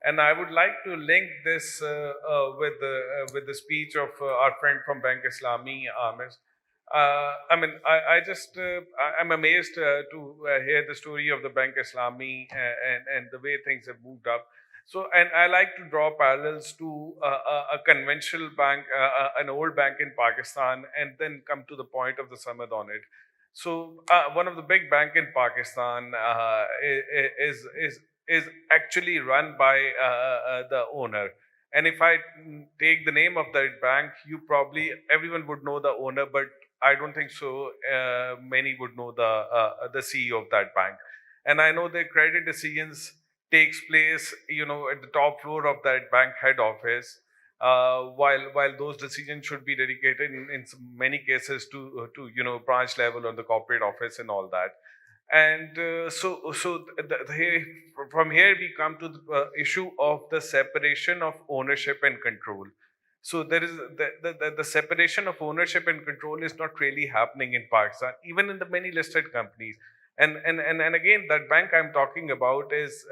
And I would like to link this with the speech of our friend from Bank Islami, Amir. I'm amazed to hear the story of the Bank Islami and the way things have moved up. So, and I like to draw parallels to a conventional bank, an old bank in Pakistan, and then come to the point of the summit on it. So, one of the big bank in Pakistan is actually run by the owner. And if I take the name of that bank, you probably everyone would know the owner, but I don't think so. Many would know the CEO of that bank, and I know their credit decisions takes place, at the top floor of that bank head office. While those decisions should be dedicated in many cases to branch level or the corporate office and all that. And from here we come to the issue of the separation of ownership and control. So there is the separation of ownership and control is not really happening in Pakistan, even in the many listed companies. And again, that bank I'm talking about is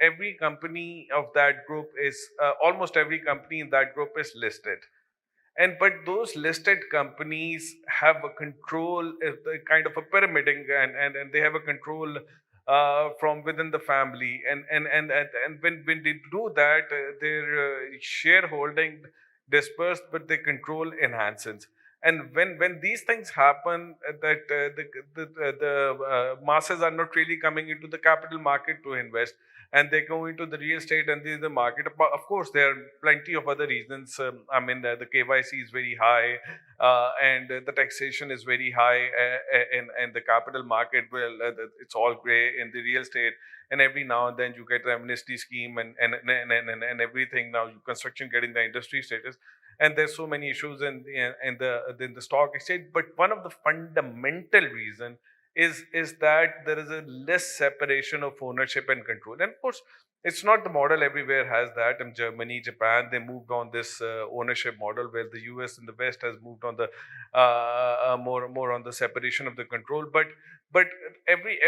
every company of that group is almost every company in that group is listed. And but those listed companies have a control, kind of a pyramiding, and they have a control from within the family. And when they do that, their shareholding dispersed, but their control enhances. And when these things happen, that the masses are not really coming into the capital market to invest, and they go into the real estate and the market. Of course, there are plenty of other reasons. The KYC is very high, and the taxation is very high, and the capital market, well, it's all gray in the real estate. And every now and then you get the amnesty scheme and everything. Now construction getting the industry status, and there's so many issues in the stock exchange. But one of the fundamental reason is that there is a less separation of ownership and control. And of course, it's not the model everywhere has that. In Germany, Japan, they moved on this ownership model, where the US and the West has moved on the more on the separation of the control. But every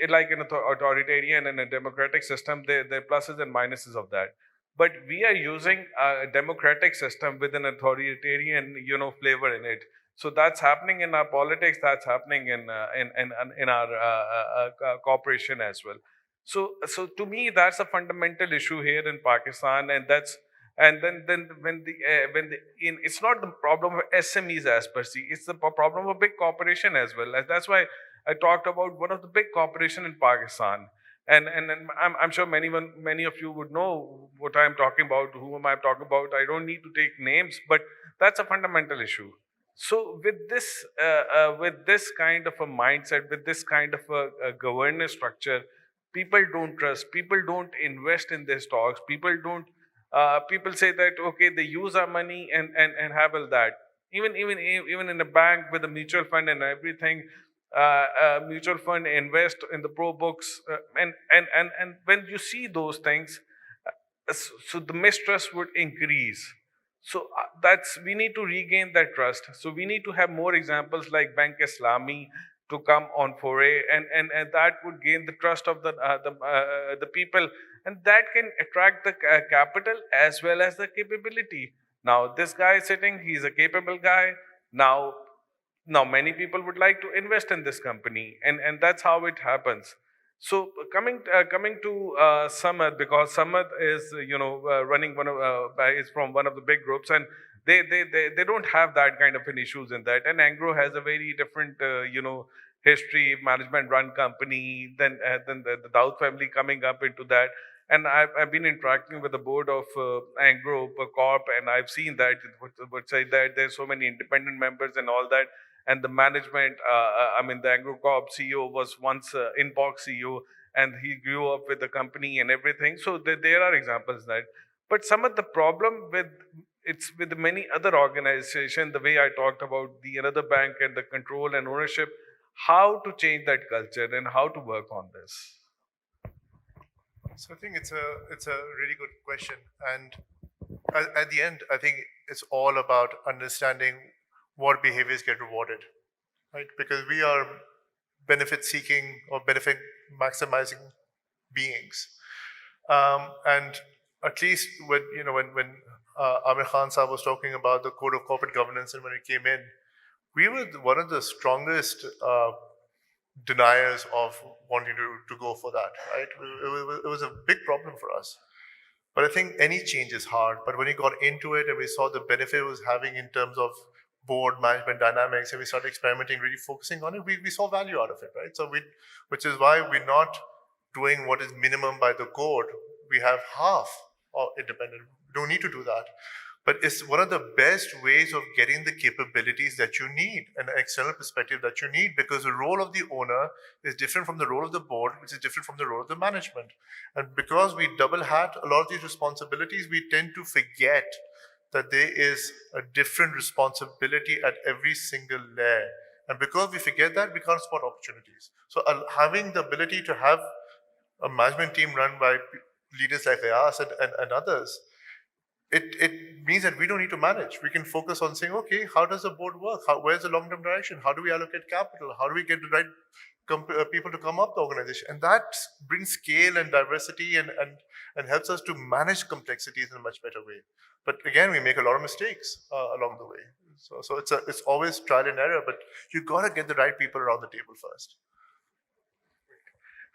like an authoritarian and a democratic system, there are pluses and minuses of that. But we are using a democratic system with an authoritarian flavor in it. So that's happening in our politics. That's happening in our corporation as well. So to me, that's a fundamental issue here in Pakistan, and that's and then when the it's not the problem of SMEs as per se. It's the problem of big corporation as well. And that's why I talked about one of the big corporation in Pakistan. And I'm sure many of you would know what I'm talking about. Who am I talking about? I don't need to take names, but that's a fundamental issue. So with this kind of a mindset, with this kind of a governance structure, people don't trust. People don't invest in their stocks. People don't. People say that okay, they use our money and have all that. Even in a bank with a mutual fund and everything, mutual fund invest in the pro books, and when you see those things, so the mistrust would increase. So that's we need to regain that trust. So we need to have more examples like Bank Islami to come on foray, and that would gain the trust of the people, and that can attract the capital as well as the capability. Now this guy is sitting, he's a capable guy. Now many people would like to invest in this company, and that's how it happens. So coming to Samad, because Samad is running is from one of the big groups, and they don't have that kind of an issues in that. And Angro has a very different history, management run company. Then the Dawood family coming up into that. And I've been interacting with the board of Angro Corp, and I've seen that would say that there's so many independent members and all that. And the management, the Angro Corp CEO was once Inbox CEO, and he grew up with the company and everything. So there are examples that. But some of the problem with many other organizations, the way I talked about the another bank and the control and ownership, how to change that culture and how to work on this. So I think it's a really good question, and at the end, I think it's all about understanding what behaviors get rewarded, right? Because we are benefit seeking or benefit maximizing beings, and at least when Amir Khan Saab was talking about the code of corporate governance, and when it came in, we were one of the strongest deniers of wanting to go for that. Right, it was a big problem for us. But I think any change is hard. But when we got into it and we saw the benefit it was having in terms of board management dynamics, and we started experimenting, really focusing on it, we saw value out of it, right? So which is why we're not doing what is minimum by the code. We have half of independent. We don't need to do that. But it's one of the best ways of getting the capabilities that you need, an external perspective that you need, because the role of the owner is different from the role of the board, which is different from the role of the management. And because we double hat a lot of these responsibilities, we tend to forget that there is a different responsibility at every single layer. And because we forget that, we can't spot opportunities. So having the ability to have a management team run by leaders like Ayas and others, it means that we don't need to manage. We can focus on saying, okay, how does the board work? Where's the long-term direction? How do we allocate capital? How do we get the right people to come up the organization? And that brings scale and diversity and helps us to manage complexities in a much better way. But again, we make a lot of mistakes along the way. So it's always trial and error, but you got to get the right people around the table first.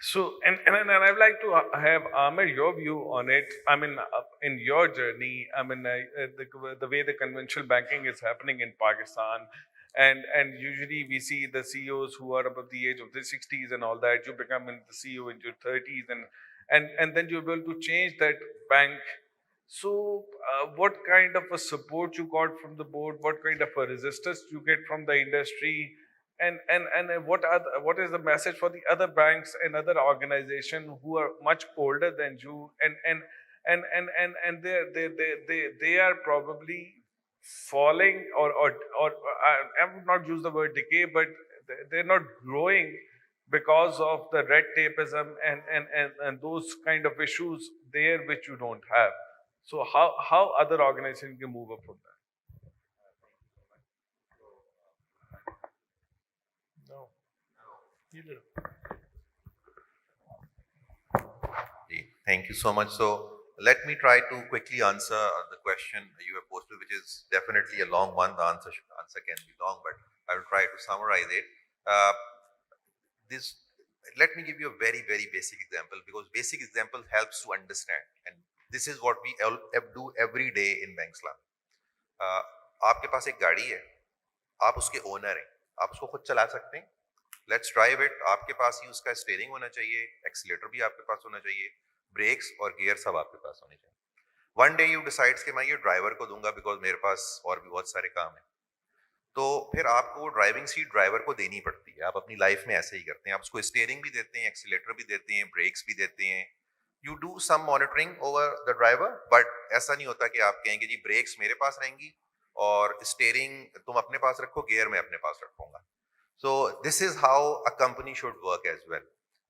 So, and I'd like to have Amir, your view on it. I mean, in your journey, I mean, the way the conventional banking is happening in Pakistan, and usually we see the CEOs who are above the age of the 60s and all that. You become the CEO in your 30s, and then you're able to change that bank. So, what kind of a support you got from the board? What kind of a resistance you get from the industry? And what is the message for the other banks and other organizations who are much older than you, and they are probably falling, or I would not use the word decay, but they're not growing because of the red tapeism and those kind of issues there which you don't have. So how other organizations can move up from that? No. Either. Thank you so much. So let me try to quickly answer the question you have posted, which is definitely a long one. The answer can be long, but I will try to summarize it. This Let me give you a very basic example, because basic example helps to understand, and this is what we do every day in Bankslam. आपके पास एक गाड़ी है, आप उसके owner हैं, आप उसको खुद चला सकते हैं. Let's drive it. आपके पास ही उसका स्टीयरिंग होना चाहिए, एक्सीलेटर भी आपके पास होना चाहिए, ब्रेक्स और गियर सब आपके पास होने चाहिए. वन डे यू डिसाइड्स कि मैं ये ड्राइवर को दूंगा बिकॉज मेरे पास और भी बहुत सारे काम हैं. तो फिर आपको ड्राइविंग सीट ड्राइवर को देनी पड़ती है. आप अपनी लाइफ में ऐसे ही करते हैं. आप उसको स्टीयरिंग भी देते हैं, एक्सीलेटर भी देते हैं, ब्रेक्स भी देते हैं. You do some monitoring over the driver, but ऐसा नहीं होता कि आप कहें कि जी ब्रेक्स मेरे पास रहेंगी और स्टीयरिंग तुम अपने पास रखो, गियर मैं अपने पास रखूंगा. So this is how a company should work as well.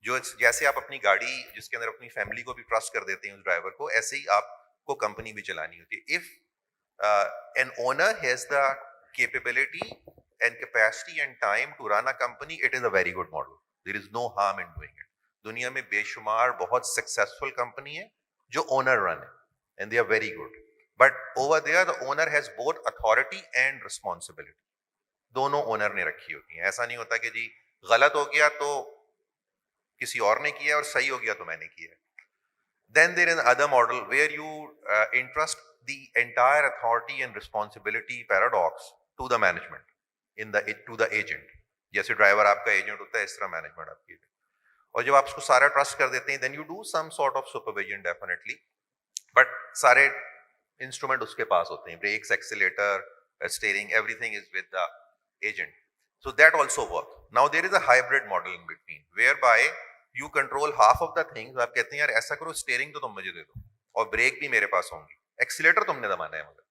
जो जैसे आप अपनी गाड़ी जिसके अंदर अपनी फैमिली को भी ट्रस्ट कर देते हैं उस ड्राइवर को, ऐसे ही आपको कंपनी भी चलानी होती है. If an owner has the capability and capacity and time to run a company, it is a very good model. There is no harm in doing it. दुनिया में बेशुमार बहुत सक्सेसफुल कंपनी है जो ओनर रन है, and they are very good. But over there the owner has both authority and responsibility. दोनों owner ने रखी होती हैं. ऐसा नहीं होता कि जी गलत हो गया तो किसी और ने किया और सही हो गया तो मैंने किया. Then there is another model where you entrust the entire authority and responsibility paradox to the management to the agent. जैसे ड्राइवर आपका एजेंट होता है, इस तरह मैनेजमेंट आपकी एजेंट. और जब आप उसको सारा ट्रस्ट कर देते हैं, then you do some sort of supervision definitely, but सारे इंस्ट्रूमेंट उसके पास होते हैं, brakes, accelerator, steering, everything is with the agent. So that also works. Now there is a hybrid model in between whereby you control half of the things. आप कहते हैं यार ऐसा करो, स्टीयरिंग तो तुम मुझे दे दो और ब्रेक भी मेरे पास होंगी, एक्सीलेटर तुमने दबाना है, मगर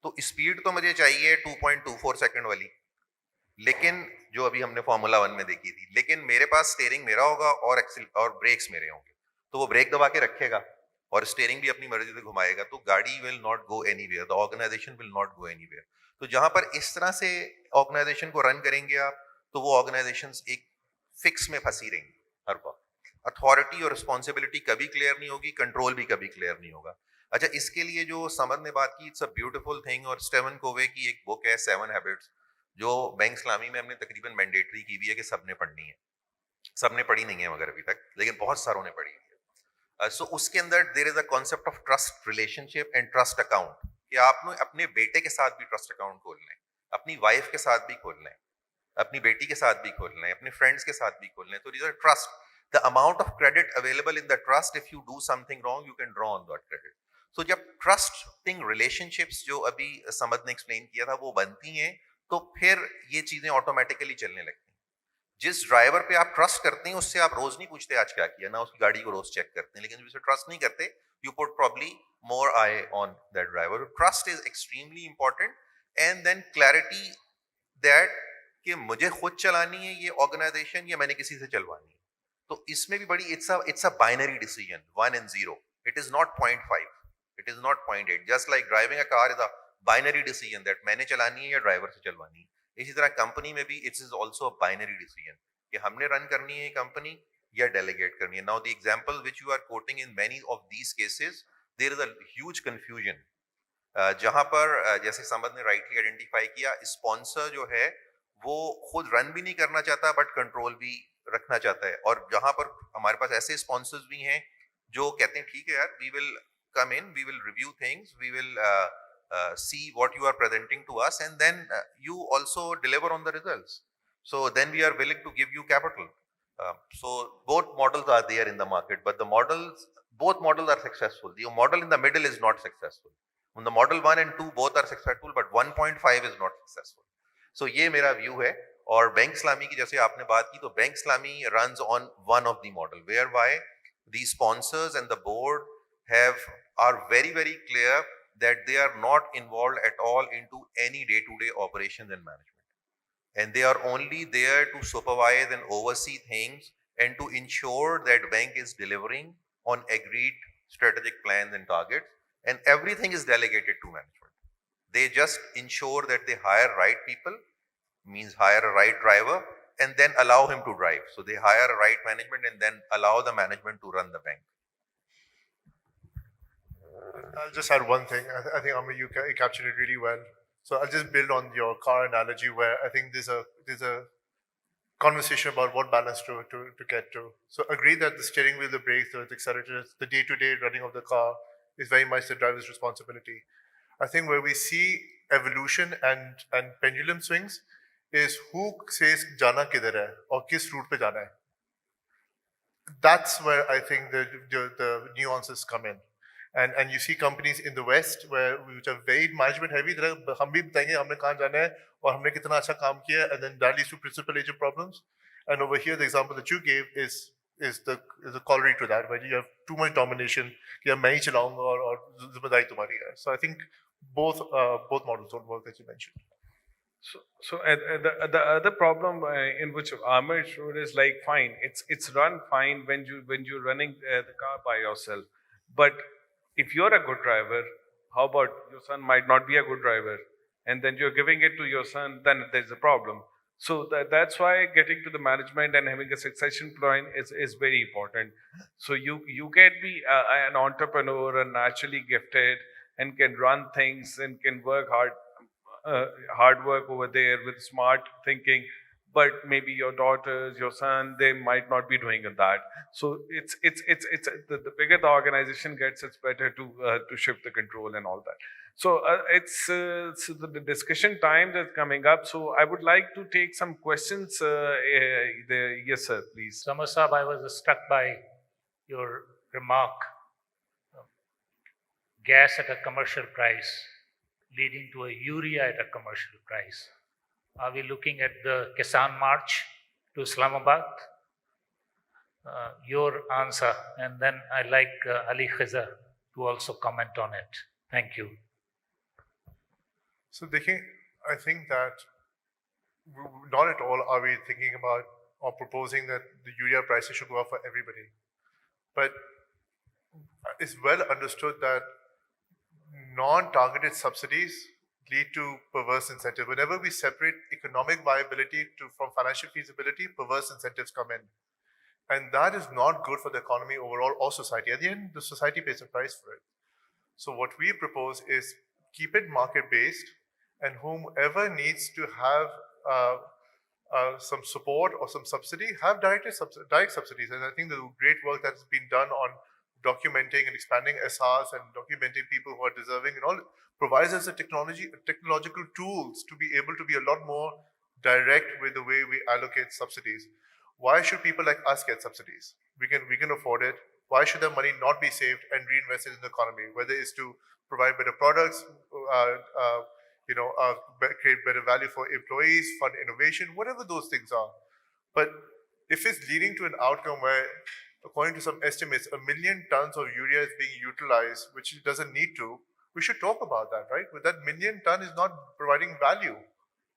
तो स्पीड तो मुझे चाहिए 2.24 सेकंड वाली, लेकिन जो अभी हमने फॉर्मूला 1 में देखी थी, लेकिन मेरे पास स्टीयरिंग मेरा होगा और ब्रेक्स मेरे होंगे, तो वो ब्रेक दबा के रखेगा और स्टीयरिंग भी अपनी मर्जी से घुमाएगा, तो गाड़ी will not go anywhere, the organisation will not go anywhere. तो जहां पर इस तरह से ऑर्गेनाइजेशन को रन करेंगे आप, तो वो ऑर्गेनाइजेशन एक फिक्स में फंसी रहेंगी हर वक्त. अथॉरिटी और रिस्पॉन्सिबिलिटी कभी क्लियर नहीं होगी, कंट्रोल भी कभी क्लियर नहीं होगा. अच्छा, इसके लिए जो समद ने बात की, इट्स अ ब्यूटीफुल थिंग, और स्टीवन कोवे की एक बुक है 7 हैबिट्स, जो बैंक इस्लामी में हमने तकरीबन मैंडेटरी की भी है कि सबने पढ़नी है। सबने पढ़ी नहीं है मगर अभी तक, लेकिन बहुत सारों ने पढ़ी है। सो उसके अंदर there is a concept of trust relationship and trust account, कि आपने अपने बेटे के साथ भी ट्रस्ट अकाउंट खोलना है, अपनी वाइफ के साथ भी खोलना है, अपनी बेटी के साथ भी खोलना है, अपने फ्रेंड्स के साथ भी खोलना है। तो this trust, the amount of credit available in the trust, if you do something wrong you can draw on that credit. So जब ट्रस्टिंग रिलेशनशिप्स जो अभी समद ने एक्सप्लेन किया था वो बनती हैं, तो फिर ये चीजें ऑटोमेटिकली चलने लगती हैं। जिस ड्राइवर पे आप ट्रस्ट करते हैं उससे आप रोज नहीं पूछते आज क्या किया, ना उसकी गाड़ी को रोज चेक करते हैं, लेकिन जिसे ट्रस्ट नहीं करते you put probably more eye on that driver. Trust is extremely important, and then clarity that कि मुझे खुद चलानी है ये ऑर्गेनाइजेशन या मैंने किसी से चलवानी है। तो इसमें भी बड़ी it's a binary decision, 1 and 0, it is not 0.5, it is not 0.8, just like driving a car is a binary decision that मैंने चलानी है या ड्राइवर से चलवानी है। इसी तरह कंपनी में भी it's is also a binary decision कि हमने रन करनी है कंपनी या डेलीगेट करनी है। Now the example which you are quoting, in many of these cases there is a huge confusion, जहां पर जैसे समद ने राइटली आइडेंटिफाई किया, स्पॉन्सर जो है वो खुद रन भी नहीं करना चाहता बट कंट्रोल भी रखना चाहता है। और जहां पर हमारे पास ऐसे स्पॉन्सर्स भी हैं जो कहते हैं ठीक है यार, we will come in, we will review things, we will see what you are presenting to us, and then you also deliver on the results. So then we are willing to give you capital. So both models are there in the market, but both models are successful. The model in the middle is not successful. On the model 1 and 2 both are successful, but 1.5 is not successful. So ये मेरा view है। और bank इस्लामी की जैसे आपने बात की, तो bank Islami runs on one of the model, whereby the sponsors and the board are very clear that they are not involved at all into any day-to-day operations and management, and they are only there to supervise and oversee things and to ensure that bank is delivering on agreed strategic plans and targets, and everything is delegated to management. They just ensure that they hire right people, means hire a right driver and then allow him to drive. So they hire a right management and then allow the management to run the bank. I'll just add one thing. I think Amir, you captured it really well. So I'll just build on your car analogy, where I think there's a conversation about what balance to get to. So agree that the steering wheel, the brakes, the accelerators, the day-to-day running of the car is very much the driver's responsibility. I think where we see evolution and pendulum swings is who says jana kidhar hai or kis route pe jana hai. That's where I think the nuances come in. And you see companies in the West which are very management heavy, हम भी बताएंगे हमने कहाँ जाना है और हमने कितना अच्छा काम किया, and then that leads to principal agent problems. And over here, the example that you gave is the corollary to that, where you have too much domination, कि मैं ही चलाऊंगा और जिम्मेदारी तुम्हारी है. So I think both models don't work, as you mentioned. So the other problem in which Amir showed is like, fine, it's run fine when you're running the car by yourself, but if you're a good driver, how about your son might not be a good driver, and then you're giving it to your son, then there's a problem. So that's why getting to the management and having a succession plan is very important. So you can be an entrepreneur and naturally gifted and can run things and can work hard work over there with smart thinking, but maybe your daughters, your son, they might not be doing that. So it's the bigger the organization gets, it's better to shift the control and all that. So so the discussion time is coming up. So I would like to take some questions. Yes, sir, please. Samar Saab, I was struck by your remark, gas at a commercial price leading to a urea at a commercial price. Are we looking at the Kisan March to Islamabad? Your answer, and then I like Ali Khizar to also comment on it. Thank you. So I think that not at all are we thinking about or proposing that the urea prices should go up for everybody. But it's well understood that non-targeted subsidies lead to perverse incentives. Whenever we separate economic viability from financial feasibility, perverse incentives come in. And that is not good for the economy overall or society. At the end, the society pays a price for it. So what we propose is keep it market-based, and whomever needs to have some support or some subsidy, have direct subsidies. And I think the great work that has been done on documenting and expanding SRs and documenting people who are deserving and all provides us the technological tools to be able to be a lot more direct with the way we allocate subsidies. Why should people like us get subsidies? We can afford it. Why should their money not be saved and reinvested in the economy? Whether it's to provide better products, create better value for employees, fund innovation, whatever those things are. But if it's leading to an outcome where, according to some estimates, 1 million tons of urea is being utilized, which it doesn't need to, we should talk about that, right? But that million ton is not providing value.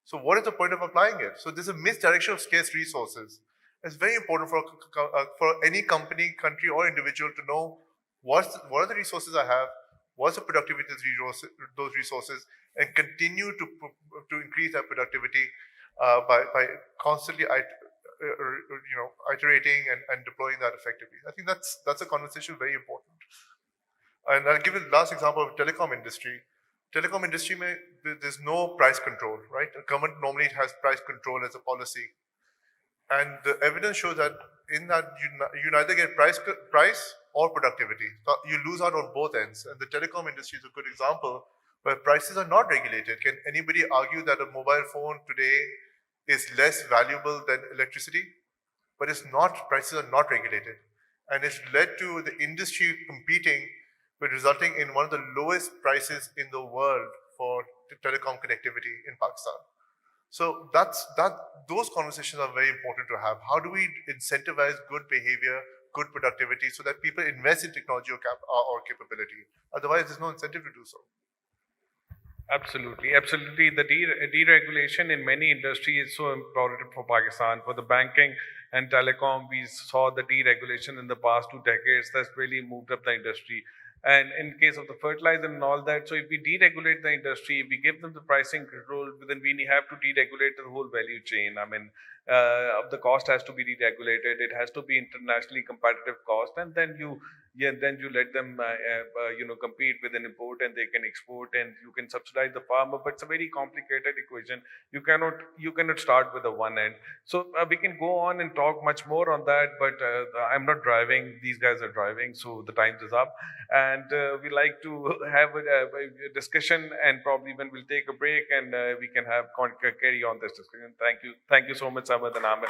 So what is the point of applying it? So there's a misdirection of scarce resources. It's very important for any company, country, or individual to know what are the resources I have, what's the productivity of those resources, and continue to increase that productivity by constantly iterating and deploying that effectively. I think that's a conversation very important. And I'll give you the last example of telecom industry. Telecom industry, there's no price control, right? The government normally has price control as a policy. And the evidence shows that in that you neither get price or productivity. So you lose out on both ends. And the telecom industry is a good example where prices are not regulated. Can anybody argue that a mobile phone today is less valuable than electricity? But it's not. Prices are not regulated. And it's led to the industry competing, but resulting in one of the lowest prices in the world for telecom connectivity in Pakistan. So those conversations are very important to have. How do we incentivize good behavior, good productivity, so that people invest in technology or capability? Otherwise, there's no incentive to do so. Absolutely. The deregulation in many industries is so important for Pakistan. For the banking and telecom, we saw the deregulation in the past 2 decades that's really moved up the industry. And in case of the fertilizer and all that, so if we deregulate the industry, if we give them the pricing control, then we have to deregulate the whole value chain. I mean, the cost has to be deregulated. It has to be internationally competitive cost, and then you let them compete with an import, and they can export, and you can subsidize the farmer. But it's a very complicated equation. You cannot start with the one end. So we can go on and talk much more on that, but I'm not driving. These guys are driving, so the time is up. And we like to have a discussion, and probably when we'll take a break, and we can carry on this discussion. Thank you so much, Samad and Amir.